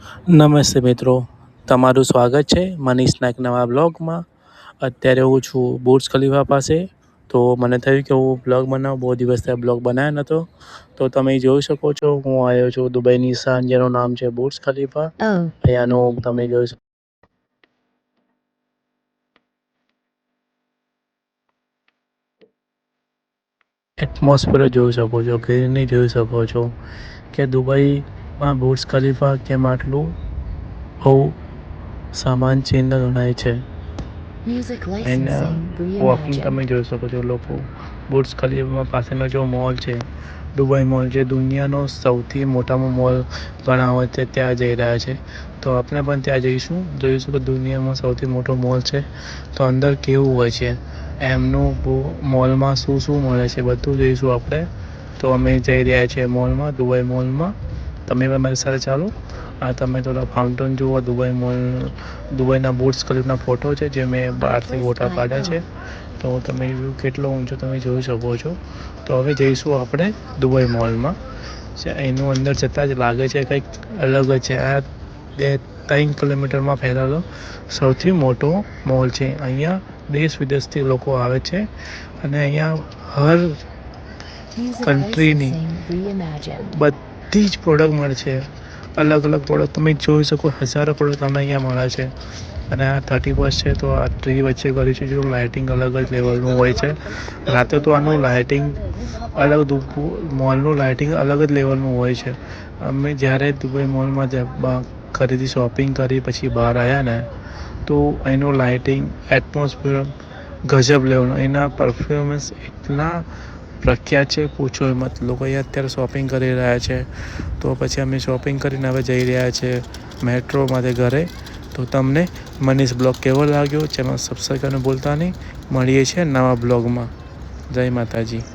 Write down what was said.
નમસ્તે મિત્રો, તમારું સ્વાગત છે મનીષના એક નવા બ્લોગમાં. અત્યારે હું છું બુર્જ ખલીફા પાસે. તો મને થયું કે હું બ્લોગ બનાવું, બહુ દિવસ થયા બ્લોગ બનાવ્યો નહોતો. તો તમે જોઈ શકો છો હું આવ્યો છું દુબઈની શાન, જેનું નામ છે બુર્જ ખલીફા. અહીંયાનું તમે જોઈ શકો એટમોસ્ફિયર જોઈ શકો છો, ગ્રીનરી જોઈ શકો છો કે દુબઈમાં બુર્જ ખલીફા કેમ આટલું બહુ સામાન ચિહ્ન ગણાય છે. એના વોકિંગ તમે જોઈ શકો છો. લોકો બુર્જ ખલીફા પાસેનો જો મોલ છે, દુબઈ મોલ, જે દુનિયાનો સૌથી મોટામાં મોલ ગણાવે છે, ત્યાં જઈ રહ્યા છે. તો આપણે પણ ત્યાં જઈશું, જોઈશું કે દુનિયામાં સૌથી મોટો મોલ છે તો અંદર કેવું હોય છે, એમનું મોલમાં શું શું મળે છે, બધું જોઈશું આપણે. તો અમે જઈ રહ્યા છીએ મોલમાં, દુબઈ મોલમાં. તમે પણ મારી સાથે ચાલો. આ તમે થોડા ફાઉન્ટેન જુઓ, દુબઈના બુર્જ ખલીફાના ફોટો છે જે મેં બહારથી ફોટા પાડ્યા છે. તો તમે કેટલો ઊંચો તમે જોઈ શકો છો. તો હવે જઈશું આપણે દુબઈ મોલમાં. એનું અંદર જતાં જ લાગે છે કંઈક અલગ જ છે. આ 2-3 કિલોમીટરમાં ફેલાયેલો સૌથી મોટો મોલ છે. અહીંયા દેશ વિદેશથી લોકો આવે છે અને અહીંયા હર કન્ટ્રીની બધી જ પ્રોડક્ટ મળે છે. અલગ અલગ પ્રોડક્ટ તમે જોઈ શકો, હજારો પ્રોડક્ટ તમને અહીંયા મળે છે. અને આ 31st છે તો આ ટ્રી વચ્ચે કર્યું છે, જો લાઇટિંગ અલગ જ લેવલનું હોય છે. રાતે તો આનું લાઇટિંગ અલગ, મોલનું લાઇટિંગ અલગ જ લેવલનું હોય છે. અમે જ્યારે દુબઈ મોલમાં ખરીદી શોપિંગ કરી પછી બહાર આવ્યા ને, તો એનું લાઇટિંગ, એટમોસ્ફિયર ગજબ લેવલનું. એના પરફોર્મન્સ એટલા પ્રખ્યાત છે, પૂછો મત. લોકો અહીંયા અત્યારે શોપિંગ કરી રહ્યા છે. તો પછી અમે શોપિંગ કરીને હવે જઈ રહ્યા છે મેટ્રોમાંથી ઘરે. તો તમને મનીષ બ્લોગ કેવો લાગ્યો, ચેનલ સબસ્ક્રાઈબ કરવાનું ભૂલતા નહીં. મળીએ છીએ નવા બ્લોગમાં. જય માતાજી.